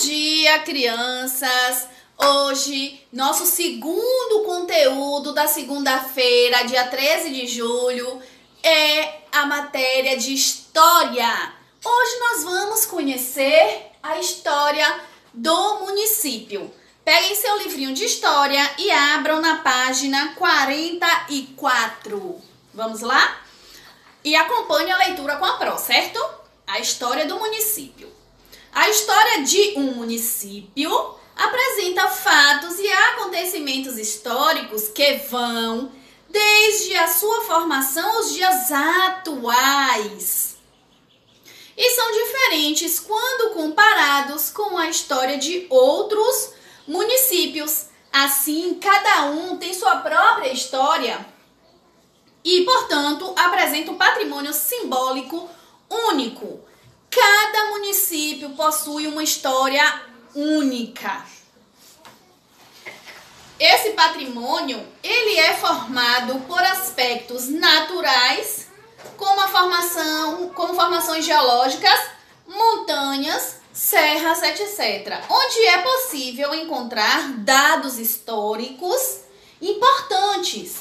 dia, crianças! Hoje, nosso segundo conteúdo da segunda-feira, dia 13 de julho, é a matéria de História. Hoje nós vamos conhecer a história do município. Peguem seu livrinho de História e abram na página 44. Vamos lá? E acompanhe a leitura com a Pro, certo? A história do município. A história de um município apresenta fatos e acontecimentos históricos que vão desde a sua formação aos dias atuais. E são diferentes quando comparados com a história de outros municípios. Assim, cada um tem sua própria história e, portanto, apresenta um patrimônio simbólico único. Cada município possui uma história única. Esse patrimônio, ele é formado por aspectos naturais, como formações geológicas, montanhas, serras, etc., onde é possível encontrar dados históricos importantes,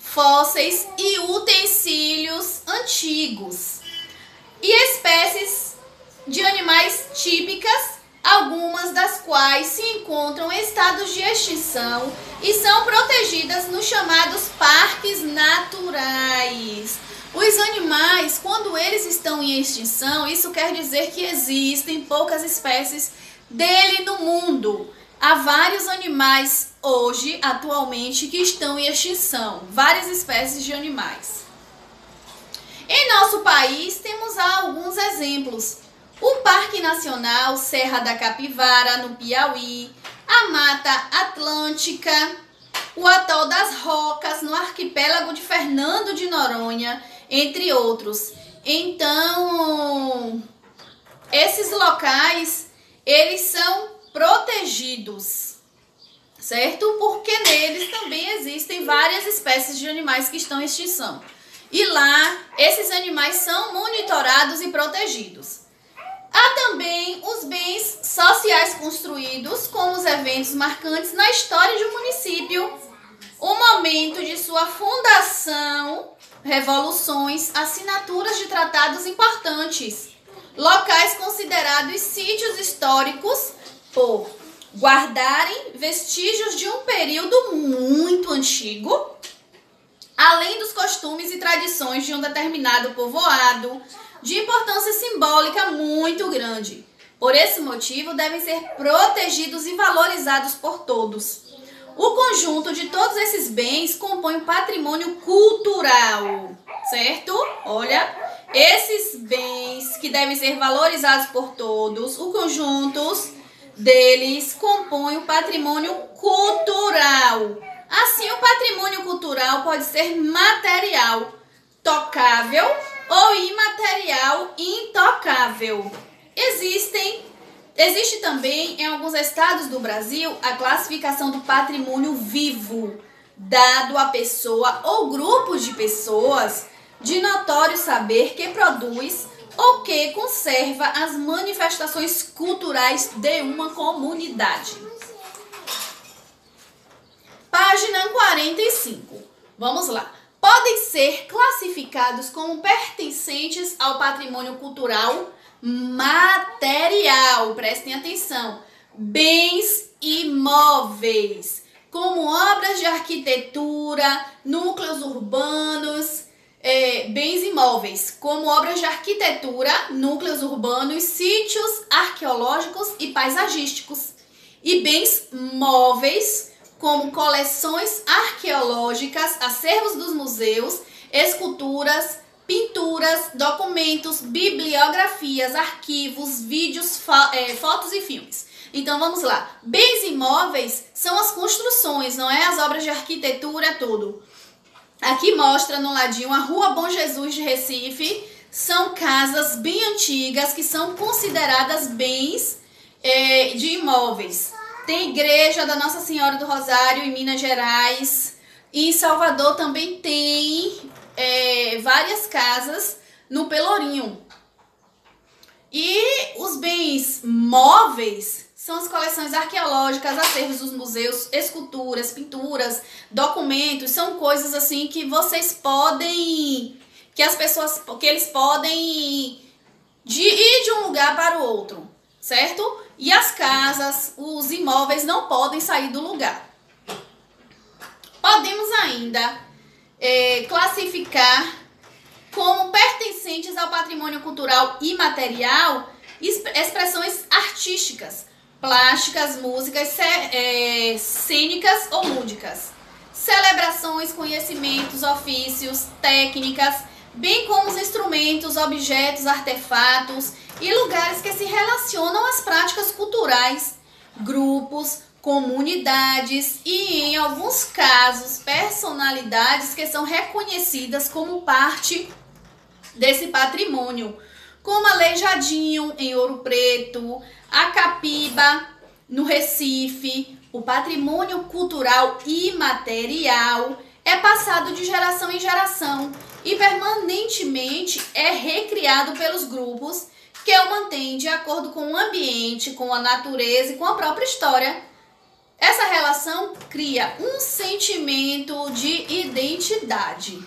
fósseis e utensílios antigos, e espécies de animais típicas, algumas das quais se encontram em estados de extinção e são protegidas nos chamados parques naturais. Os animais, quando eles estão em extinção, isso quer dizer que existem poucas espécies dele no mundo. Há vários animais hoje, atualmente, que estão em extinção. Várias espécies de animais. Em nosso país, temos alguns exemplos. O Parque Nacional Serra da Capivara, no Piauí, a Mata Atlântica, o Atol das Rocas, no arquipélago de Fernando de Noronha, entre outros. Então, esses locais, eles são protegidos, certo? Porque neles também existem várias espécies de animais que estão em extinção. E lá, esses animais são monitorados e protegidos. Há também os bens sociais construídos, como os eventos marcantes na história de um município, o momento de sua fundação, revoluções, assinaturas de tratados importantes, locais considerados sítios históricos por guardarem vestígios de um período muito antigo, além dos costumes e tradições de um determinado povoado, de importância simbólica muito grande. Por esse motivo, devem ser protegidos e valorizados por todos. O conjunto de todos esses bens compõe um patrimônio cultural, certo? Olha, esses bens que devem ser valorizados por todos, o conjunto deles compõe um patrimônio cultural. Assim, o patrimônio cultural pode ser material, tocável, ou imaterial, intocável. Existe também em alguns estados do Brasil a classificação do patrimônio vivo, dado a pessoa ou grupo de pessoas de notório saber que produz ou que conserva as manifestações culturais de uma comunidade. Página 45. Vamos lá. Podem ser classificados como pertencentes ao patrimônio cultural material, prestem atenção, bens imóveis, como obras de arquitetura, núcleos urbanos, bens imóveis, como obras de arquitetura, núcleos urbanos, sítios arqueológicos e paisagísticos, e bens móveis, como coleções arqueológicas, acervos dos museus, esculturas, pinturas, documentos, bibliografias, arquivos, vídeos, fotos e filmes. Então vamos lá. Bens imóveis são as construções, não é? As obras de arquitetura, tudo. Aqui mostra no ladinho a Rua Bom Jesus de Recife. São casas bem antigas que são consideradas bens de imóveis. Tem igreja da Nossa Senhora do Rosário em Minas Gerais. E em Salvador também tem várias casas no Pelourinho. E os bens móveis são as coleções arqueológicas, acervos dos museus, esculturas, pinturas, documentos, são coisas assim que vocês podem, que eles podem ir de um lugar para o outro, certo? E as casas, os imóveis não podem sair do lugar. Podemos ainda classificar como pertencentes ao patrimônio cultural imaterial expressões artísticas, plásticas, músicas, cênicas ou lúdicas, celebrações, conhecimentos, ofícios, técnicas, bem como os instrumentos, objetos, artefatos e lugares que se relacionam às práticas culturais, grupos, comunidades e, em alguns casos, personalidades que são reconhecidas como parte desse patrimônio, como Aleijadinho, em Ouro Preto, a Capiba, no Recife. O patrimônio cultural imaterial é passado de geração em geração e permanentemente é recriado pelos grupos que o mantêm de acordo com o ambiente, com a natureza e com a própria história. Essa relação cria um sentimento de identidade.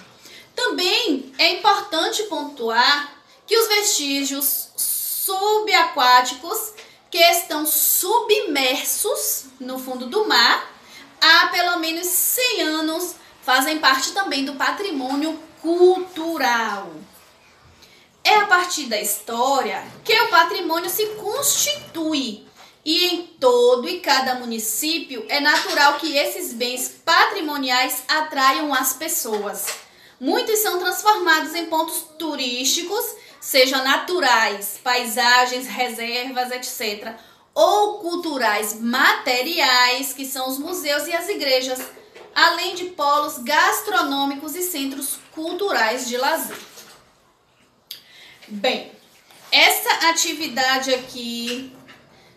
Também é importante pontuar que os vestígios subaquáticos que estão submersos no fundo do mar há pelo menos 100 anos fazem parte também do patrimônio cultural. É a partir da história que o patrimônio se constitui e em todo e cada município é natural que esses bens patrimoniais atraiam as pessoas. Muitos são transformados em pontos turísticos, sejam naturais, paisagens, reservas, etc., ou culturais materiais, que são os museus e as igrejas, além de polos gastronômicos e centros culturais de lazer. Bem, essa atividade aqui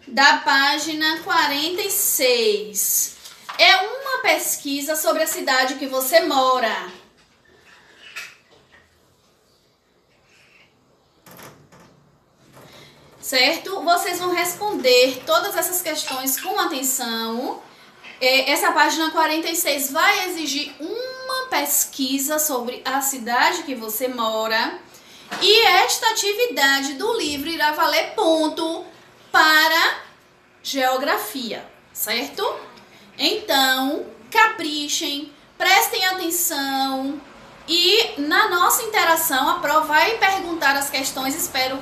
da página 46 é uma pesquisa sobre a cidade que você mora. Certo? Vocês vão responder todas essas questões com atenção. Essa página 46 vai exigir uma pesquisa sobre a cidade que você mora. E esta atividade do livro irá valer ponto para geografia, certo? Então, caprichem, prestem atenção e na nossa interação a prova vai perguntar as questões, espero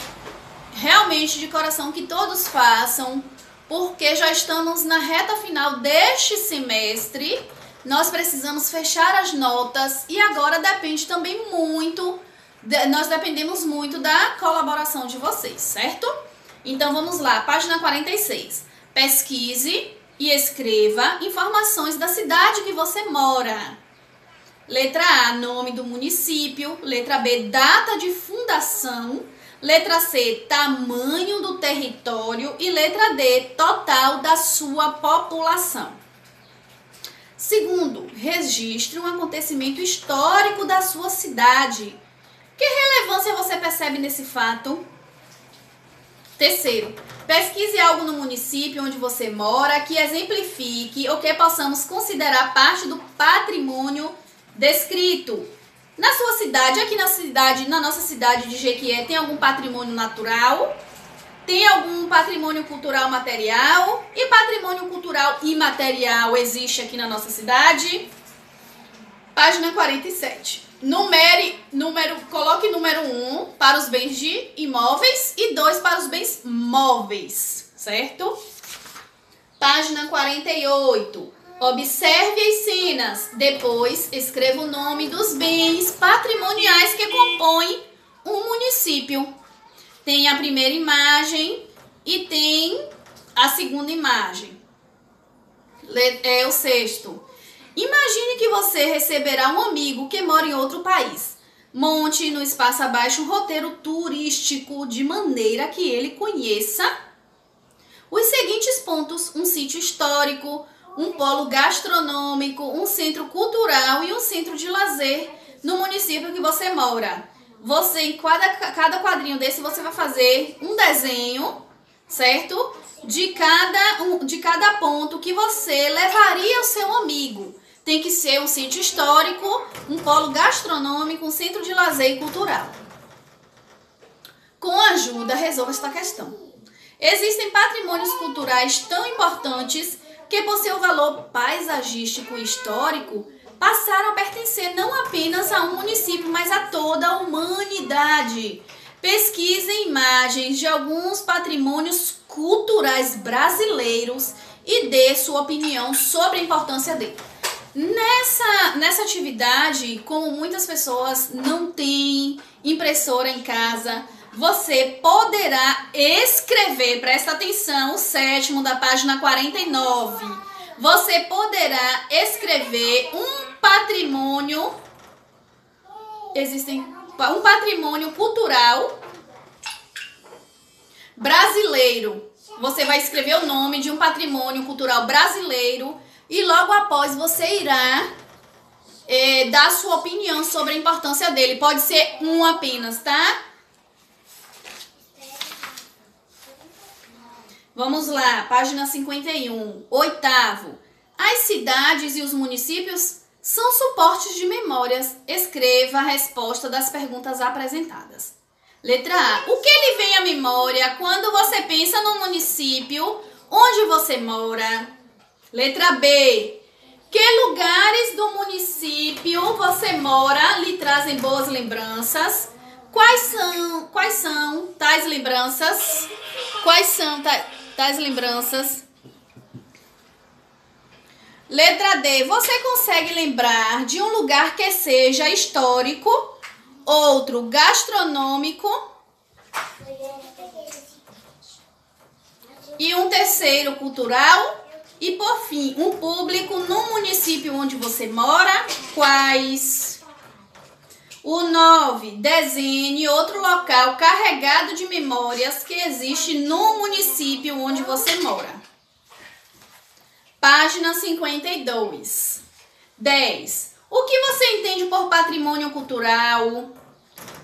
realmente de coração que todos façam, porque já estamos na reta final deste semestre, nós precisamos fechar as notas e agora depende também muito, nós dependemos muito da colaboração de vocês, certo? Então vamos lá, página 46. Pesquise e escreva informações da cidade que você mora. Letra A, nome do município. Letra B, data de fundação. Letra C, tamanho do território. E letra D, total da sua população. Segundo, registre um acontecimento histórico da sua cidade. Que relevância você percebe nesse fato? Terceiro, pesquise algo no município onde você mora que exemplifique ou que possamos considerar parte do patrimônio descrito. Na sua cidade, aqui na nossa cidade de Jequié, tem algum patrimônio natural? Tem algum patrimônio cultural material? E patrimônio cultural imaterial existe aqui na nossa cidade? Página 47. Coloque número 1 para os bens de imóveis e 2 para os bens móveis, certo? Página 48. Observe as cenas. Depois, escreva o nome dos bens patrimoniais que compõem um município. Tem a primeira imagem e tem a segunda imagem. É o sexto. Imagine que você receberá um amigo que mora em outro país. Monte no espaço abaixo um roteiro turístico de maneira que ele conheça os seguintes pontos: um sítio histórico, um polo gastronômico, um centro cultural e um centro de lazer no município que você mora. Você, em cada quadrinho desse, você vai fazer um desenho, certo? De cada ponto que você levaria ao seu amigo. Tem que ser um sítio histórico, um polo gastronômico, um centro de lazer e cultural. Com a ajuda, resolva esta questão. Existem patrimônios culturais tão importantes que, por seu valor paisagístico e histórico, passaram a pertencer não apenas a um município, mas a toda a humanidade. Pesquise imagens de alguns patrimônios culturais brasileiros e dê sua opinião sobre a importância dele. Nessa atividade, como muitas pessoas não têm impressora em casa, você poderá escrever, presta atenção, o 7º da página 49. Você poderá escrever um patrimônio cultural brasileiro. Você vai escrever o nome de um patrimônio cultural brasileiro e logo após você irá dar sua opinião sobre a importância dele. Pode ser um apenas, tá? Vamos lá, página 51. 8º. As cidades e os municípios são suportes de memórias. Escreva a resposta das perguntas apresentadas. Letra A. O que lhe vem à memória quando você pensa no município onde você mora? Letra B. Que lugares do município você mora lhe trazem boas lembranças? Quais são tais lembranças? Letra D. Você consegue lembrar de um lugar que seja histórico, outro gastronômico e um terceiro cultural? E por fim, um público no município onde você mora? Quais? O 9. Desenhe outro local carregado de memórias que existe no município onde você mora. Página 52. 10. O que você entende por patrimônio cultural?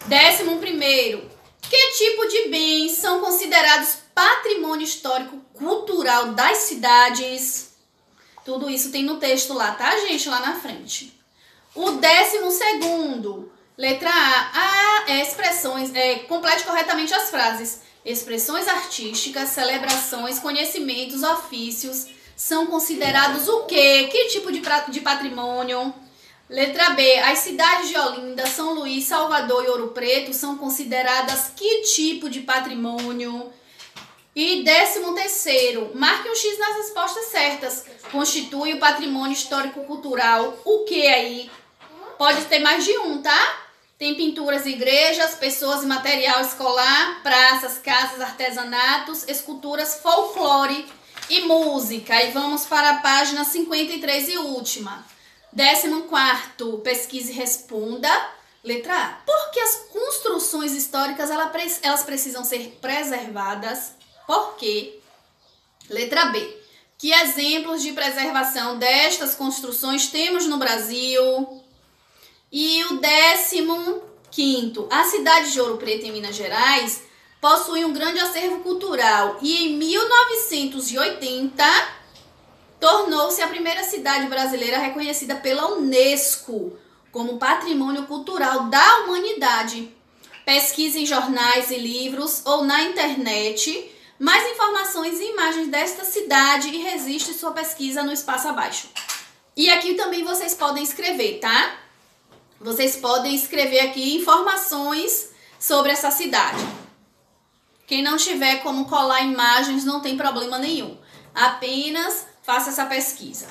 11º. Que tipo de bens são considerados patrimônio histórico cultural das cidades? Tudo isso tem no texto lá, tá, gente? Lá na frente. O 12º. Letra A. Expressões. Complete corretamente as frases. Expressões artísticas, celebrações, conhecimentos, ofícios são considerados o quê? Que tipo de patrimônio? Letra B. As cidades de Olinda, São Luís, Salvador e Ouro Preto são consideradas que tipo de patrimônio? E 13º. Marque um X nas respostas certas. Constitui o patrimônio histórico-cultural. O que aí? Pode ter mais de um, tá? Tem pinturas, igrejas, pessoas e material escolar, praças, casas, artesanatos, esculturas, folclore e música. E vamos para a página 53 e última. 14º. Pesquise e responda. Letra A. Por que as construções históricas elas precisam ser preservadas? Por quê? Letra B. Que exemplos de preservação destas construções temos no Brasil? E o 15º. A cidade de Ouro Preto, em Minas Gerais, possui um grande acervo cultural e em 1980 tornou-se a primeira cidade brasileira reconhecida pela Unesco como Patrimônio Cultural da Humanidade. Pesquise em jornais e livros ou na internet mais informações e imagens desta cidade e registre sua pesquisa no espaço abaixo. E aqui também vocês podem escrever, tá? Vocês podem escrever aqui informações sobre essa cidade. Quem não tiver como colar imagens não tem problema nenhum. Apenas faça essa pesquisa.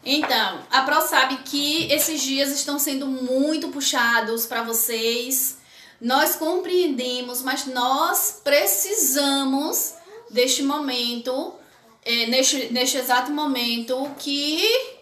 Então, a Pro sabe que esses dias estão sendo muito puxados para vocês. Nós compreendemos, mas nós precisamos deste momento, neste exato momento, que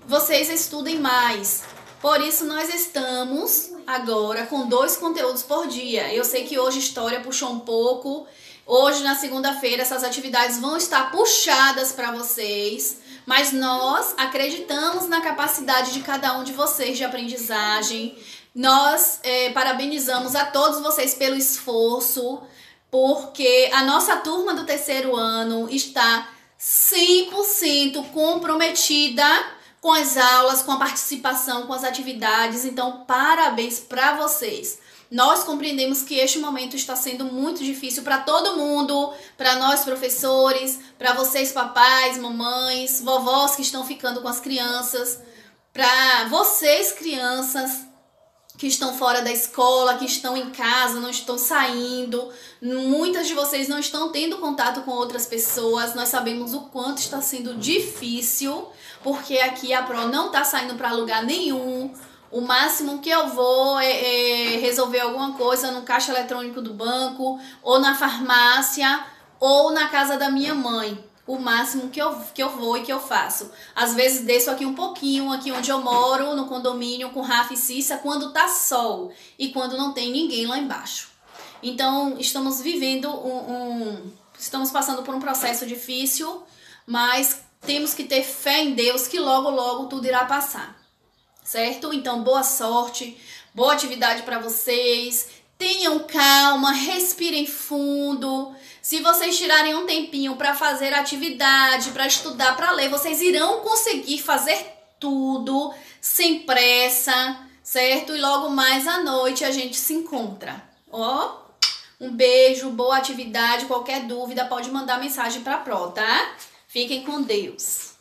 vocês estudem mais. Por isso nós estamos agora com 2 conteúdos por dia. Eu sei que hoje história puxou um pouco. Hoje, na segunda-feira, essas atividades vão estar puxadas para vocês. Mas nós acreditamos na capacidade de cada um de vocês de aprendizagem. Nós parabenizamos a todos vocês pelo esforço, porque a nossa turma do terceiro ano está 100% comprometida com as aulas, com a participação, com as atividades. Então, parabéns para vocês. Nós compreendemos que este momento está sendo muito difícil para todo mundo, para nós professores, para vocês papais, mamães, vovós que estão ficando com as crianças, para vocês crianças que estão fora da escola, que estão em casa, não estão saindo. Muitas de vocês não estão tendo contato com outras pessoas. Nós sabemos o quanto está sendo difícil, porque aqui a Pro não está saindo para lugar nenhum. O máximo que eu vou é resolver alguma coisa no caixa eletrônico do banco, ou na farmácia, ou na casa da minha mãe. O máximo que eu vou e que eu faço. Às vezes desço aqui um pouquinho, aqui onde eu moro, no condomínio, com Rafa e Cissa, quando tá sol e quando não tem ninguém lá embaixo. Então, estamos vivendo estamos passando por um processo difícil, mas temos que ter fé em Deus que logo, logo tudo irá passar. Certo? Então, boa sorte, boa atividade para vocês. Tenham calma, respirem fundo. Se vocês tirarem um tempinho para fazer atividade, para estudar, para ler, vocês irão conseguir fazer tudo sem pressa, certo? E logo mais à noite a gente se encontra. Ó, um beijo, boa atividade. Qualquer dúvida pode mandar mensagem para a Pro, tá? Fiquem com Deus.